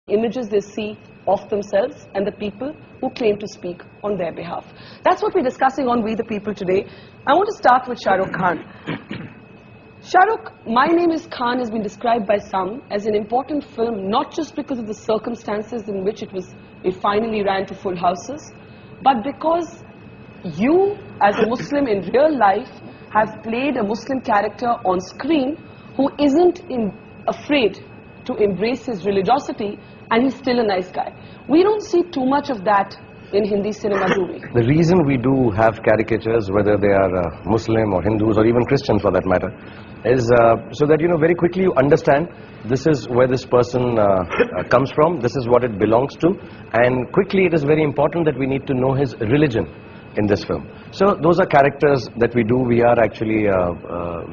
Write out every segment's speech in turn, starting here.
images they see of themselves and the people who claim to speak on their behalf. That's what we're discussing on We the People today. I want to start with Shahrukh Khan. Shahrukh, My Name is Khan has been described by some as an important film, not just because of the circumstances in which it finally ran to full houses, but because you, as a Muslim in real life, have played a Muslim character on screen who isn't afraid to embrace his religiosity, and he's still a nice guy. We don't see too much of that in Hindi cinema, do we? The reason we do have caricatures, whether they are Muslim or Hindus or even Christians for that matter, is so that, very quickly you understand this is where this person comes from, this is what it belongs to, and quickly it is very important that we need to know his religion in this film. So those are characters that we do. We are actually,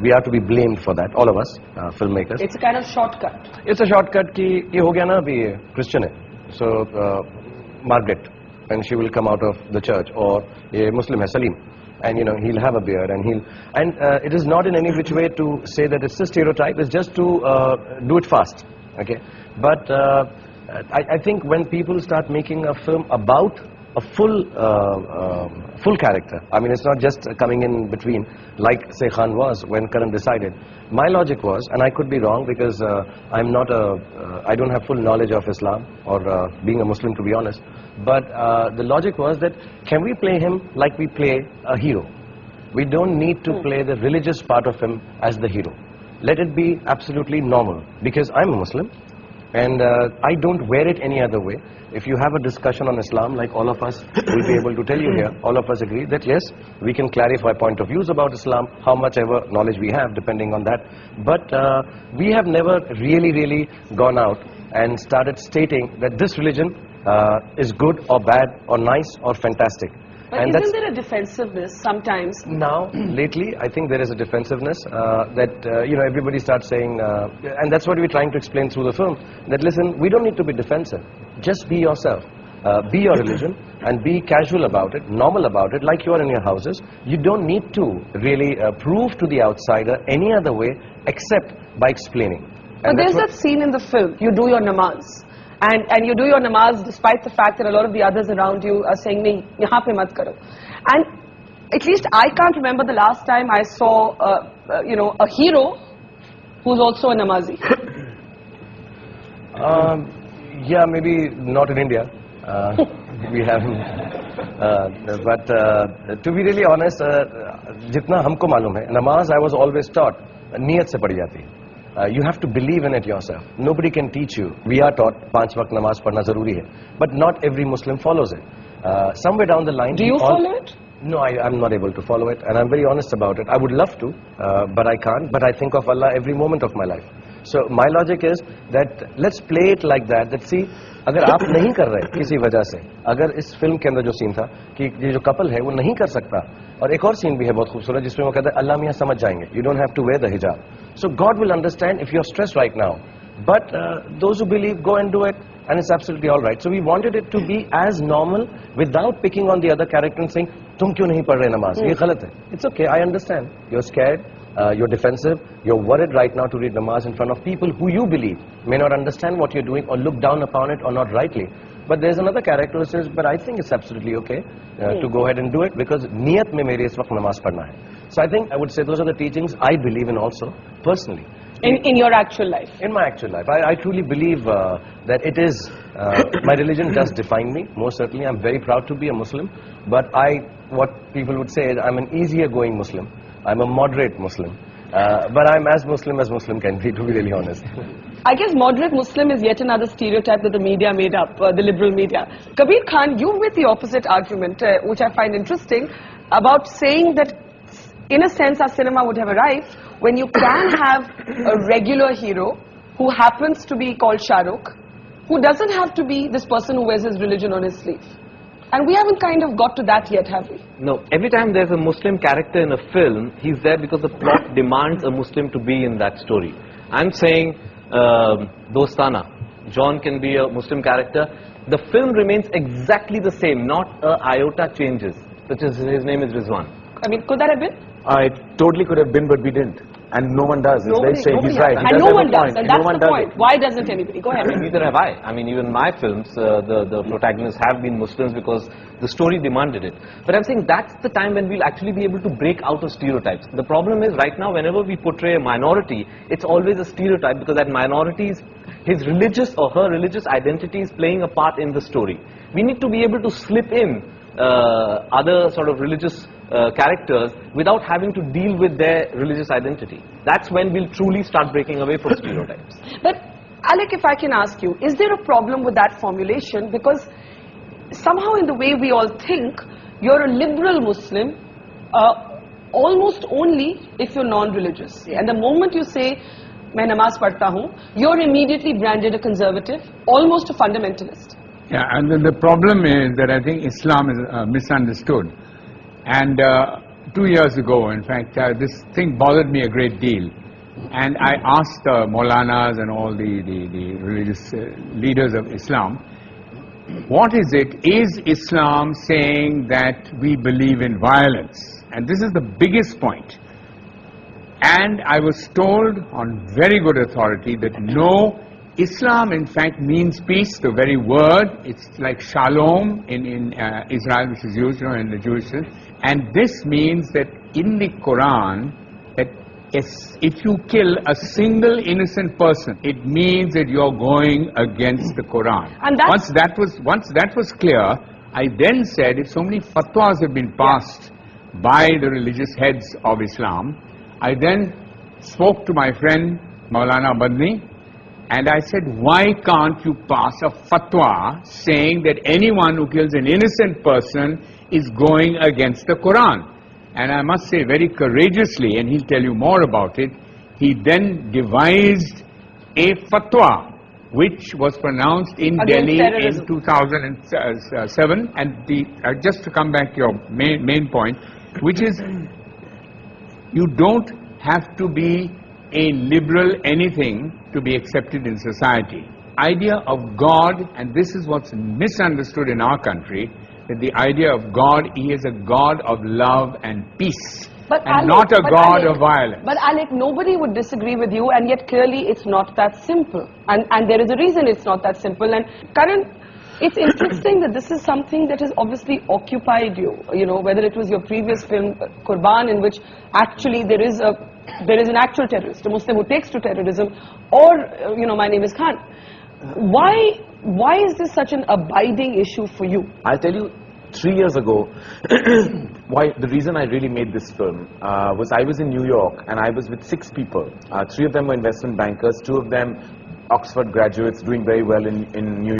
we are to be blamed for that, all of us, filmmakers. It's a kind of shortcut. It's a shortcut ki ye ho gaya na abhi Christian hai. So Margaret, and she will come out of the church, or a Muslim hai Salim, and he'll have a beard, and it is not in any which way to say that it's a stereotype. It's just to do it fast, okay? But I think when people start making a film about a full character, I mean, it's not just coming in between like say Khan was when Karan decided. My logic was, and I could be wrong because I'm not I don't have full knowledge of Islam or being a Muslim, to be honest, but the logic was that can we play him like we play a hero? We don't need to play the religious part of him as the hero. Let it be absolutely normal, because I'm a Muslim and I don't wear it any other way. If you have a discussion on Islam, like all of us will be able to tell you here, all of us agree that yes, we can clarify point of views about Islam, how much ever knowledge we have depending on that. But we have never really gone out and started stating that this religion is good or bad or nice or fantastic. But and isn't there a defensiveness sometimes? Now, lately, I think there is a defensiveness that, everybody starts saying, and that's what we're trying to explain through the film, that listen, we don't need to be defensive. Just be yourself. Be your religion and be casual about it, normal about it, like you are in your houses. You don't need to really prove to the outsider any other way except by explaining. But there's that scene in the film, you do your namaz. And you do your namaz despite the fact that a lot of the others around you are saying, nahi, yahan pe mat karo. And at least I can't remember the last time I saw, a hero who's also a namazi. Yeah, maybe not in India. We haven't. But to be really honest, jitna humko malum hai, namaz I was always taught, niyat se padi jati hai. You have to believe in it yourself. Nobody can teach you. We are taught 5 waqt namaz padna zaruri hai. But not every Muslim follows it. Somewhere down the line... Do you follow it? No, I'm not able to follow it. And I'm very honest about it. I would love to, but I can't. But I think of Allah every moment of my life. So my logic is that let's play it like that. That see, अगर आप नहीं कर रहे किसी वजह से, अगर इस फिल्म के अंदर जो सीन था कि ये जो कपल है वो नहीं कर सकता, और एक और सीन भी है बहुत खूबसूरत जिसमें वो कहता है अल्लाह मियां समझ जाएंगे, you don't have to wear the hijab. So God will understand if you're stressed right now. But those who believe, go and do it, and it's absolutely all right. So we wanted it to be as normal without picking on the other character and saying, तुम क्यों नहीं पढ़ रहे नमाज? ये गलत है. It's okay, I understand. You're scared, you're defensive, you're worried right now to read namaz in front of people who you believe may not understand what you're doing or look down upon it or not rightly. But there's another character who says, but I think it's absolutely okay to go ahead and do it because niyat mein mere is waqt namaz padna hai. So I think I would say those are the teachings I believe in also, personally. In your actual life? In my actual life. I truly believe that it is, my religion does define me, most certainly. I'm very proud to be a Muslim. But what people would say is I'm an easier going Muslim. I'm a moderate Muslim. But I'm as Muslim can be, to be really honest. I guess moderate Muslim is yet another stereotype that the media made up, the liberal media. Kabir Khan, you with the opposite argument, which I find interesting, about saying that in a sense our cinema would have arrived when you can have a regular hero who happens to be called Shahrukh, who doesn't have to be this person who wears his religion on his sleeve. And we haven't kind of got to that yet, have we? No. Every time there's a Muslim character in a film, he's there because the plot demands a Muslim to be in that story. I'm saying Dostana. John can be a Muslim character. The film remains exactly the same, not a iota changes. Which is, his name is Rizwan. I mean, could that have been? It totally could have been, but we didn't. And no one does. It's very Nobody, strange. nobody He's right. has. He And does no have a one does. point. And No that's one the does point. it. Why doesn't anybody? Go ahead. Neither have I. I mean, even my films, the protagonists have been Muslims because the story demanded it. But I'm saying that's the time when we'll actually be able to break out of stereotypes. The problem is right now, whenever we portray a minority, it's always a stereotype because that minority is, his religious or her religious identity is playing a part in the story. We need to be able to slip in other sort of religious characters without having to deal with their religious identity. That's when we'll truly start breaking away from stereotypes. But Alec, if I can ask you, is there a problem with that formulation? Because somehow in the way we all think, you're a liberal Muslim almost only if you're non-religious. And the moment you say, "Main namaz padhta hu," you're immediately branded a conservative, almost a fundamentalist. Yeah, and then the problem is that I think Islam is misunderstood. And 2 years ago, in fact, this thing bothered me a great deal. And I asked Maulanas and all the religious leaders of Islam, what is it? Is Islam saying that we believe in violence? And this is the biggest point. And I was told on very good authority that no, Islam in fact means peace, the very word. It's like shalom in Israel, which is used in the Jewish sense. And this means that in the Quran, that if you kill a single innocent person, it means that you're going against the Quran. And once that was clear, I then said, if so many fatwas have been passed by the religious heads of Islam, I then spoke to my friend Maulana Badni, and I said, why can't you pass a fatwa saying that anyone who kills an innocent person is going against the Quran? And I must say very courageously, and he'll tell you more about it, he then devised a fatwa which was pronounced in Delhi in 2007. And just to come back to your main point, which is you don't have to be a liberal anything to be accepted in society. Idea of God, and this is what's misunderstood in our country, that the idea of God, He is a God of love and peace, and not a God of violence. But Alec, nobody would disagree with you, and yet clearly it's not that simple. And there is a reason it's not that simple. And Karan, it's interesting that this is something that has obviously occupied you, whether it was your previous film, Qurban, in which actually there is an actual terrorist, a Muslim who takes to terrorism, or, My Name is Khan. Why is this such an abiding issue for you? I'll tell you, 3 years ago, the reason I really made this film was I was in New York and I was with 6 people. 3 of them were investment bankers, 2 of them Oxford graduates doing very well in New York.